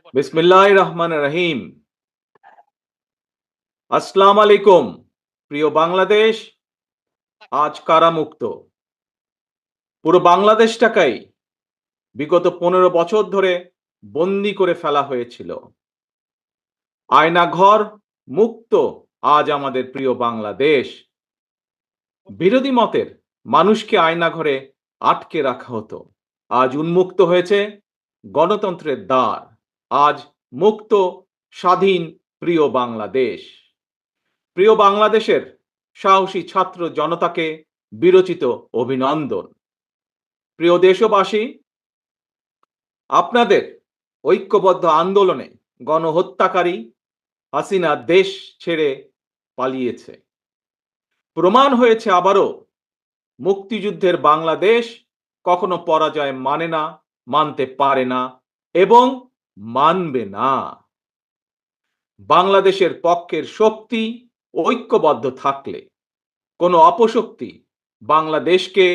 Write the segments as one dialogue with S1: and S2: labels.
S1: বিসমিল্লাহির রহমানির রহিম। আসসালামু আলাইকুম। প্রিয় বাংলাদেশ, আজ কারামুক্ত। পুরো বাংলাদেশটাকেই বিগত 15 বছর ধরে বন্দি করে ফেলা হয়েছিল। আয়নাঘর মুক্ত আজ আমাদের প্রিয় বাংলাদেশ। বিরোধী মতের মানুষকে আয়নাঘরে আটকে রাখা হতো। আজ উন্মুক্ত হয়েছে গণতন্ত্রের দ্বার। আজ মুক্ত, স্বাধীন প্রিয় বাংলাদেশ। প্রিয় বাংলাদেশের সাহসী ছাত্র জনতাকে বিরচিত অভিনন্দন। প্রিয় দেশবাসী, আপনাদের ঐক্যবদ্ধ আন্দোলনে গণহত্যাকারী হাসিনা দেশ ছেড়ে পালিয়েছে। প্রমাণ হয়েছে আবারও মুক্তিযুদ্ধের বাংলাদেশ কখনো পরাজয় মানে না, মানতে পারে না এবং মানবে না। বাংলাদেশের পক্ষের শক্তি ঐক্যবদ্ধ থাকলে কোনো অপশক্তি বাংলাদেশকে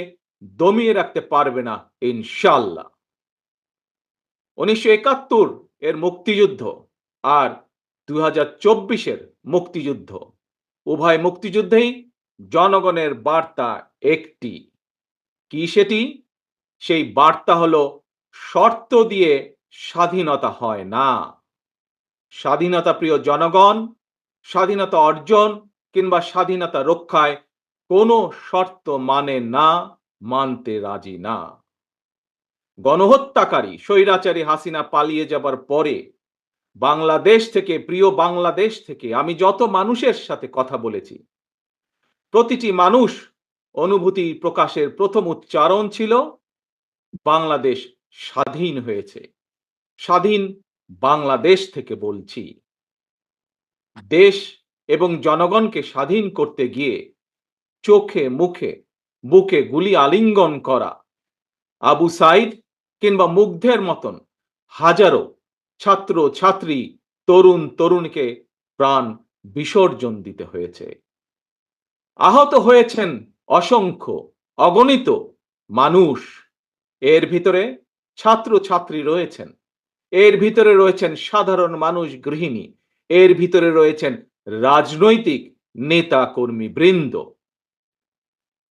S1: দমিয়ে রাখতে পারবে না ইনশাল্লাহ। 1971 এর মুক্তিযুদ্ধ আর 2024-এর মুক্তিযুদ্ধ, উভয় মুক্তিযুদ্ধেই জনগণের বার্তা একটি। কি সেটি? সেই বার্তা হলো, শর্ত দিয়ে স্বাধীনতা হয় না। স্বাধীনতা প্রিয় জনগণ, স্বাধীনতা অর্জন কিংবা স্বাধীনতা রক্ষায় কোনো শর্ত মানে না, মানতে রাজি না। গণহত্যাকারী স্বৈরাচারী হাসিনা পালিয়ে যাবার পরে বাংলাদেশ থেকে, প্রিয় বাংলাদেশ থেকে আমি যত মানুষের সাথে কথা বলেছি, প্রতিটি মানুষ অনুভূতি প্রকাশের প্রথম উচ্চারণ ছিল, বাংলাদেশ স্বাধীন হয়েছে। স্বাধীন বাংলাদেশ থেকে বলছি। দেশ এবং জনগণকে স্বাধীন করতে গিয়ে চোখে মুখে বুকে গুলি আলিঙ্গন করা আবু সাইদ কিংবা মুগ্ধের মতন হাজারো ছাত্র ছাত্রী, তরুণ তরুণীকে প্রাণ বিসর্জন দিতে হয়েছে। আহত হয়েছেন অসংখ্য, অগণিত মানুষ। এর ভিতরে ছাত্র ছাত্রী রয়েছেন, এর ভিতরে রয়েছেন সাধারণ মানুষ, গৃহিণী, এর ভিতরে রয়েছেন রাজনৈতিক নেতা কর্মী বৃন্দ।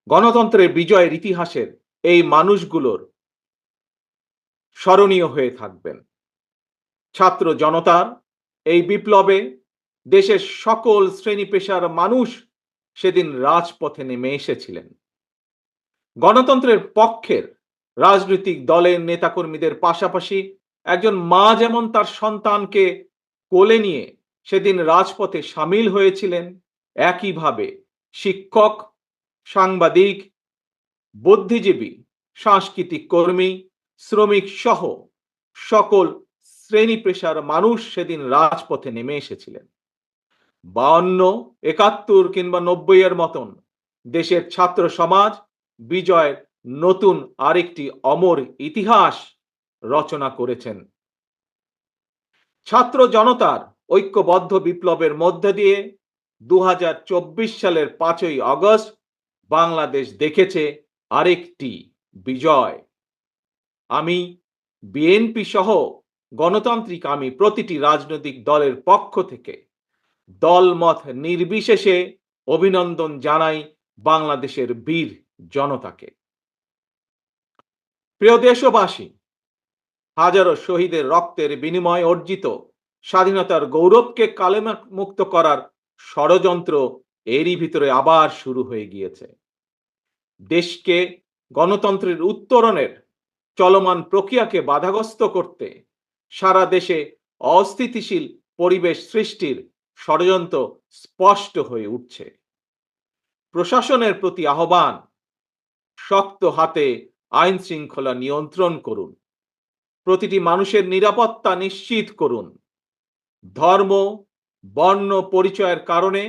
S1: গণতন্ত্রের বিজয়ের ইতিহাসের এই মানুষগুলোর স্মরণীয় হয়ে থাকবেন। ছাত্র জনতার এই বিপ্লবে দেশের সকল শ্রেণী পেশার মানুষ সেদিন রাজপথে নেমে এসেছিলেন। গণতন্ত্রের পক্ষের রাজনৈতিক দলের নেতাকর্মীদের পাশাপাশি একজন মা যেমন তার সন্তানকে কোলে নিয়ে সেদিন রাজপথে সামিল হয়েছিলেন, একইভাবে শিক্ষক, সাংবাদিক, বুদ্ধিজীবী, সাংস্কৃতিক কর্মী, শ্রমিক সহ সকল শ্রেণী পেশার মানুষ সেদিন রাজপথে নেমে এসেছিলেন। 52, 71 কিংবা 90 এর মতন দেশের ছাত্র সমাজ বিজয়ের নতুন আরেকটি অমর ইতিহাস রচনা করেছেন। ছাত্র জনতার ঐক্যবদ্ধ বিপ্লবের মধ্য দিয়ে 2024 সালের 5ই আগস্ট বাংলাদেশ দেখেছে আরেকটি বিজয়। আমি বিএনপি সহ গণতান্ত্রিক আমি প্রতিটি রাজনৈতিক দলের পক্ষ থেকে দলমত নির্বিশেষে অভিনন্দন জানাই বাংলাদেশের বীর জনতাকে। প্রিয় দেশবাসী, হাজারো শহীদের রক্তের বিনিময়ে অর্জিত স্বাধীনতার গৌরবকে কালেমুক্ত করার ষড়যন্ত্র এরই ভিতরে আবার শুরু হয়ে গিয়েছে। দেশকে গণতন্ত্রের উত্তরণের চলমান প্রক্রিয়াকে বাধাগ্রস্ত করতে সারা দেশে অস্থিতিশীল পরিবেশ সৃষ্টির ষড়যন্ত্র স্পষ্ট হয়ে উঠছে। প্রশাসনের প্রতি আহ্বান, শক্ত হাতে আইন শৃঙ্খলা নিয়ন্ত্রণ করুন। প্রতিটি মানুষের নিরাপত্তা নিশ্চিত করুন। ধর্ম, বর্ণ পরিচয়ের কারণে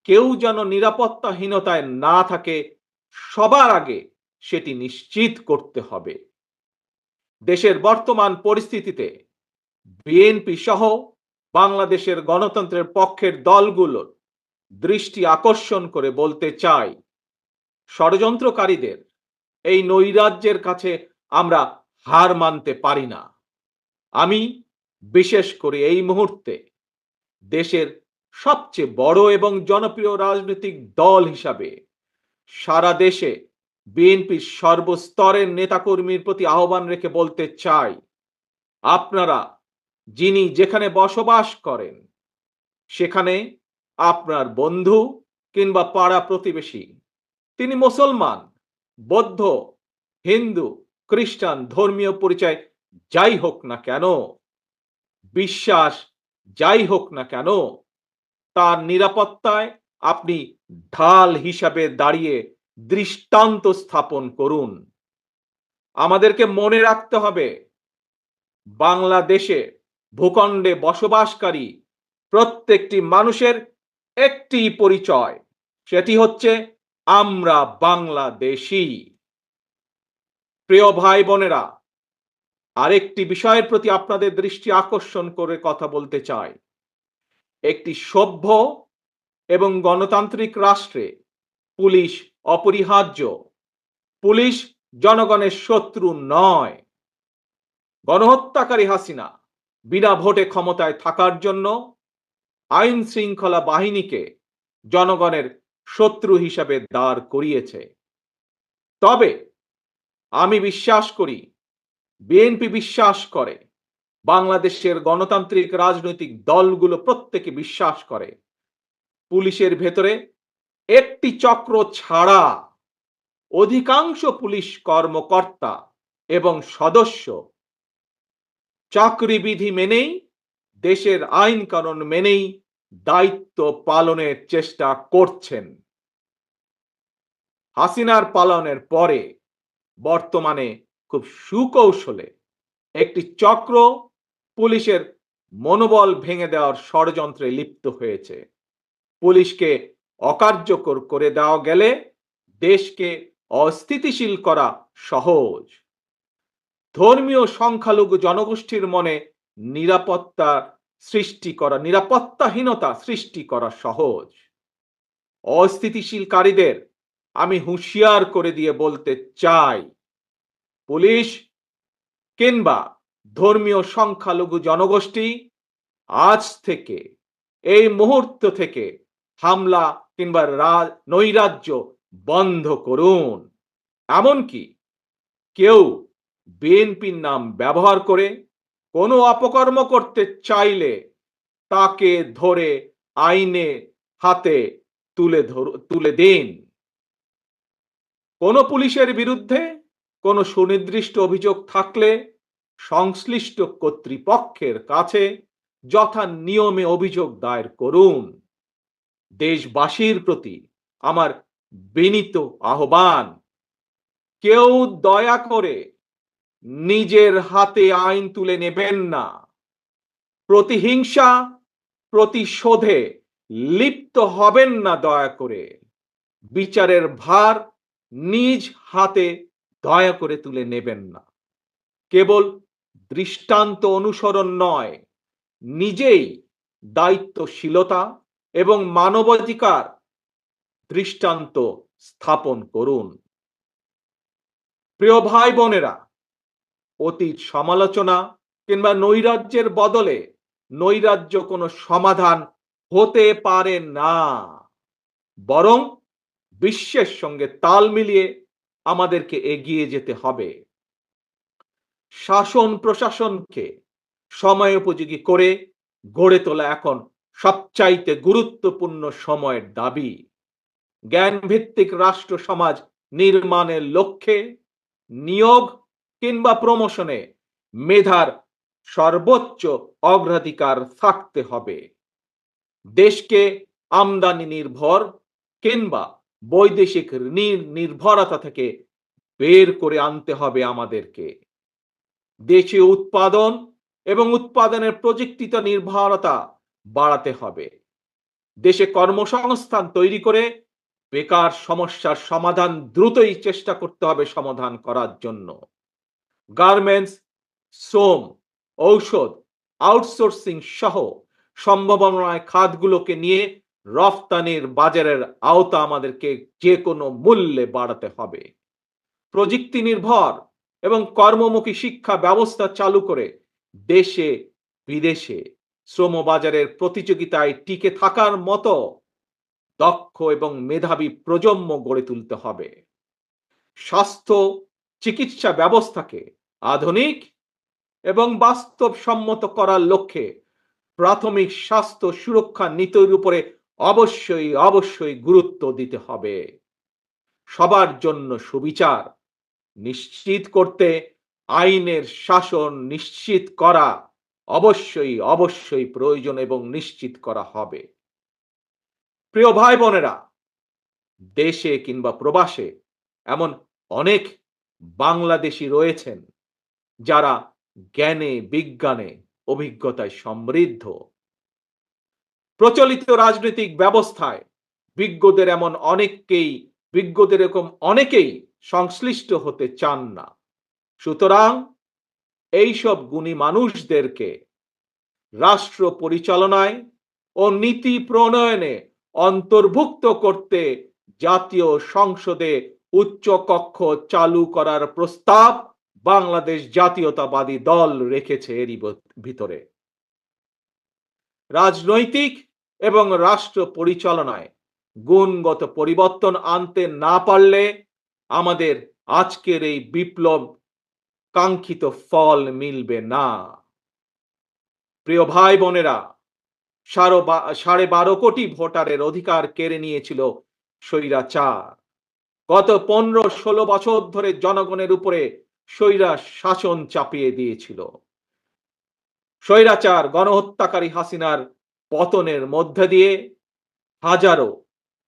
S1: কেউ যেন নিরাপত্তাহীনতায় না থাকে, সবার আগে সেটি নিশ্চিত করতে হবে। দেশের বর্তমান পরিস্থিতিতে বিএনপি সহ বাংলাদেশের গণতন্ত্রের পক্ষের দলগুলোর দৃষ্টি আকর্ষণ করে বলতে চাই, ষড়যন্ত্রকারীদের এই নৈরাজ্যের কাছে আমরা হার মানতে পারি না। আমি বিশেষ করে এই মুহূর্তে দেশের সবচেয়ে বড় এবং জনপ্রিয় রাজনৈতিক দল হিসাবে সারা দেশে বিএনপির সর্বস্তরের নেতাকর্মীর প্রতি আহ্বান রেখে বলতে চাই, আপনারা যিনি যেখানে বসবাস করেন সেখানে আপনার বন্ধু কিংবা পাড়া প্রতিবেশী, তিনি মুসলমান, বৌদ্ধ, হিন্দু, খ্রিস্টান, ধর্মীয় পরিচয় যাই হোক না কেন, বিশ্বাস যাই হোক না কেন, তার নিরাপত্তায় আপনি ঢাল হিসাবে দাঁড়িয়ে দৃষ্টান্ত স্থাপন করুন। আমাদেরকে মনে রাখতে হবে, বাংলাদেশে ভূখণ্ডে বসবাসকারী প্রত্যেকটি মানুষের একটি পরিচয়, সেটি হচ্ছে আমরা বাংলাদেশী। প্রিয় ভাই বোনেরা, আরেকটি বিষয়ের প্রতি আপনাদের দৃষ্টি আকর্ষণ করে কথা বলতে চাই। একটি সভ্য এবং গণতান্ত্রিক রাষ্ট্রে পুলিশ অপরিহার্য। পুলিশ জনগণের শত্রু নয়। গণহত্যাকারী হাসিনা বিনা ভোটে ক্ষমতায় থাকার জন্য আইন শৃঙ্খলা বাহিনীকে জনগণের শত্রু হিসাবে দাঁড় করিয়েছে। তবে আমি বিশ্বাস করি, বিএনপি বিশ্বাস করে, বাংলাদেশের গণতান্ত্রিক রাজনৈতিক দলগুলো প্রত্যেকে বিশ্বাস করে, পুলিশের ভেতরে একটি চক্র ছাড়া অধিকাংশ পুলিশ কর্মকর্তা এবং সদস্য চাকরিবিধি মেনেই, দেশের আইন কানুন মেনেই দায়িত্ব পালনের চেষ্টা করছেন। হাসিনার পালনের পরে বর্তমানে খুব সুকৌশলে একটি চক্র পুলিশের মনোবল ভেঙে দেওয়ার ষড়যন্ত্রে লিপ্ত হয়েছে। পুলিশকে অকার্যকর করে দেওয়া গেলে দেশকে অস্থিতিশীল করা সহজ। ধর্মীয় সংখ্যালঘু জনগোষ্ঠীর মনে নিরাপত্তাহীনতা সৃষ্টি করা সহজ। অস্থিতিশীলকারীদের আমি হুঁশিয়ার করে দিয়ে বলতে চাই, পুলিশ কিংবা ধর্মীয় সংখ্যালঘু জনগোষ্ঠী আজ থেকে, এই মুহূর্ত থেকে হামলা কিংবা নৈরাজ্য বন্ধ করুন। এমনকি কেউ বিএনপির নাম ব্যবহার করে কোনো অপকর্ম করতে চাইলে তাকে ধরে আইনে হাতে তুলে দিন। কোন পুলিশের বিরুদ্ধে কোনো সুনির্দিষ্ট অভিযোগ থাকলে সংশ্লিষ্ট কর্তৃপক্ষের কাছে যথা নিয়মে অভিযোগ দায়ের করুন। দেশবাসীর প্রতি আমার বিনীত আহ্বান, কেউ দয়া করে নিজের হাতে আইন তুলে নেবেন না। প্রতিহিংসা, প্রতিশোধে লিপ্ত হবেন না দয়া করে। বিচারের ভার নিজ হাতে দয়া করে তুলে নেবেন না। কেবল দৃষ্টান্ত অনুসরণ নয়, নিজেই দায়িত্বশীলতা এবং মানবাধিকার দৃষ্টান্ত স্থাপন করুন। প্রিয় ভাই বোনেরা, অতীত সমালোচনা কিংবা নৈরাজ্যের বদলে নৈরাজ্য কোনো সমাধান হতে পারে না, বরং বিশ্বের সঙ্গে তাল মিলিয়ে আমাদেরকে এগিয়ে যেতে হবে। শাসন প্রশাসনকে সময় উপযোগী করে গড়ে তোলা এখন সবচাইতে গুরুত্বপূর্ণ সময়ের দাবি। জ্ঞান ভিত্তিক রাষ্ট্র সমাজ নির্মাণের লক্ষ্যে নিয়োগ কিংবা প্রমোশনে মেধার সর্বোচ্চ অগ্রাধিকার থাকতে হবে। দেশকে আমদানি নির্ভর কিংবা বৈদেশিক নির্ভরতা থেকে বের করে আনতে হবে আমাদেরকে। দেশীয় উৎপাদন এবং উৎপাদনের প্রযুক্তিগত নির্ভরতা বাড়াতে হবে। দেশে কর্মসংস্থান তৈরি করে বেকার সমস্যার সমাধান দ্রুতই চেষ্টা করতে হবে সমাধান করার জন্য। গার্মেন্টস, শ্রম, ঔষধ, আউটসোর্সিং সহ সম্ভাবনায় খাতগুলোকে নিয়ে রফতানির বাজারের আওতা আমাদেরকে যে কোনো মূল্যে বাড়াতে হবে। প্রযুক্তি নির্ভর এবং কর্মমুখী শিক্ষা ব্যবস্থা চালু করে দেশে বিদেশে শ্রমবাজারের প্রতিযোগিতায় টিকে থাকার মতো দক্ষ এবং মেধাবী প্রজন্ম গড়ে তুলতে হবে। স্বাস্থ্য চিকিৎসা ব্যবস্থাকে আধুনিক এবং বাস্তবসম্মত করার লক্ষ্যে প্রাথমিক স্বাস্থ্য সুরক্ষা নীতির উপরে অবশ্যই গুরুত্ব দিতে হবে। সবার জন্য সুবিচার নিশ্চিত করতে আইনের শাসন নিশ্চিত করা অবশ্যই প্রয়োজন এবং নিশ্চিত করা হবে। প্রিয় ভাই বোনেরা, দেশে কিংবা প্রবাসে এমন অনেক বাংলাদেশী রয়েছেন যারা জ্ঞানে বিজ্ঞানে অভিজ্ঞতায় সমৃদ্ধ। প্রচলিত রাজনৈতিক ব্যবস্থায় বিজ্ঞদের এরকম অনেকেই সংশ্লিষ্ট হতে চান না। সুতরাং এইসব গুণী মানুষদেরকে রাষ্ট্র পরিচালনায় ও নীতি প্রণয়নে অন্তর্ভুক্ত করতে জাতীয় সংসদে উচ্চ কক্ষ চালু করার প্রস্তাব বাংলাদেশ জাতীয়তাবাদী দল রেখেছে এরই ভিতরে। রাজনৈতিক এবং রাষ্ট্র পরিচালনায় গুণগত পরিবর্তন আনতে না পারলে আমাদের আজকের এই বিপ্লব কাঙ্ক্ষিত ফল মিলবে না। প্রিয় ভাই বোনেরা, 12.5 কোটি ভোটারের অধিকার কেড়ে নিয়েছিল স্বৈরাচার। গত 15-16 বছর ধরে জনগণের উপরে স্বৈরা শাসন চাপিয়ে দিয়েছিল। স্বৈরাচার গণহত্যাকারী হাসিনার পতনের মধ্যে দিয়ে হাজারো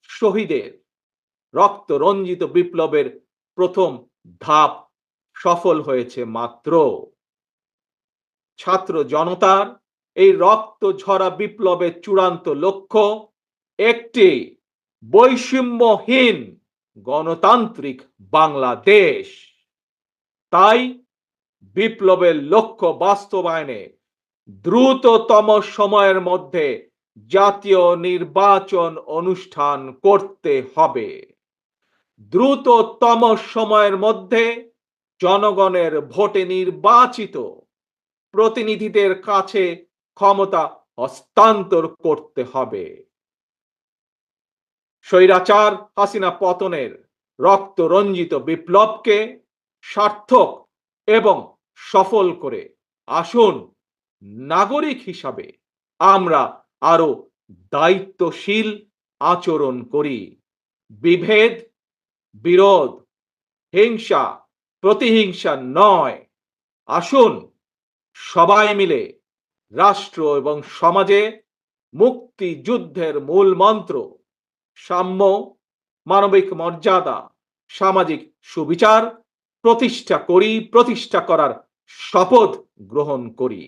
S1: শহীদের রক্ত রঞ্জিত বিপ্লবের প্রথম ধাপ সফল হয়েছে মাত্র। ছাত্র জনতার এই রক্ত ঝরা বিপ্লবের চূড়ান্ত লক্ষ্য একটি বৈষম্যহীন গণতান্ত্রিক বাংলাদেশ। তাই বিপ্লবের লক্ষ্য বাস্তবায়নে দ্রুততম সময়ের মধ্যে জাতীয় নির্বাচন অনুষ্ঠান করতে হবে। দ্রুততম সময়ের মধ্যে জনগণের ভোটে নির্বাচিত প্রতিনিধিদের কাছে ক্ষমতা হস্তান্তর করতে হবে। স্বৈরাচার হাসিনা পতনের রক্ত রঞ্জিত বিপ্লবকে সার্থক এবং সফল করে আসুন নাগরিক হিসাবে আমরা আরো দায়িত্বশীল আচরণ করি। বিভেদ, বিরোধ, হিংসা, প্রতিহিংসা নয়। আসুন সবাই মিলে রাষ্ট্র এবং সমাজে মুক্তিযুদ্ধের মূল মন্ত্র সাম্য, মানবিক মর্যাদা, সামাজিক সুবিচার প্রতিষ্ঠা করার শপথ গ্রহণ করি।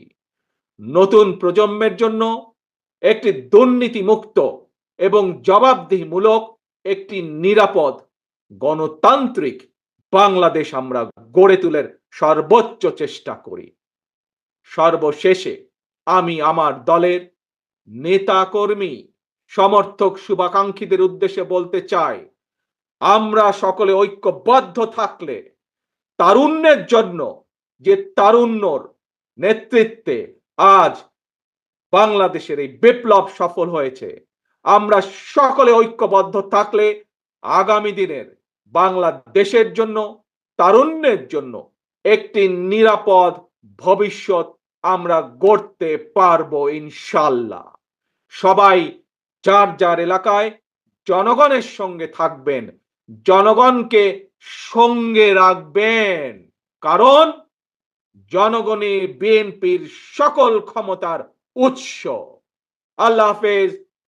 S1: নতুন প্রজন্মের জন্য একটি দুর্নীতিমুক্ত এবং জবাবদিহিমূলক একটি নিরাপদ গণতান্ত্রিক বাংলাদেশ আমরা গড়ে তোলার সর্বোচ্চ চেষ্টা করি। সর্বশেষে আমি আমার দলের নেতা কর্মী সমর্থক শুভাকাঙ্ক্ষীদের উদ্দেশ্যে বলতে চাই, আমরা সকলে ঐক্যবদ্ধ থাকলে তারুণ্যের জন্য যে তারুণ্যর নেতৃত্বে আজ বাংলাদেশের এই বিপ্লব সফল হয়েছে, আমরা সকলে ঐক্যবদ্ধ থাকলে আগামী দিনের বাংলাদেশের জন্য তারুণ্যের জন্য একটি নিরাপদ ভবিষ্যৎ আমরা গড়তে পারবো ইনশাআল্লাহ। সবাই যার যার এলাকায় জনগণের সঙ্গে থাকবেন, জনগণকে সঙ্গে রাখবেন, কারণ জনগণই বিএনপির সকল ক্ষমতার উৎস। আল্লাহ হাফেজ।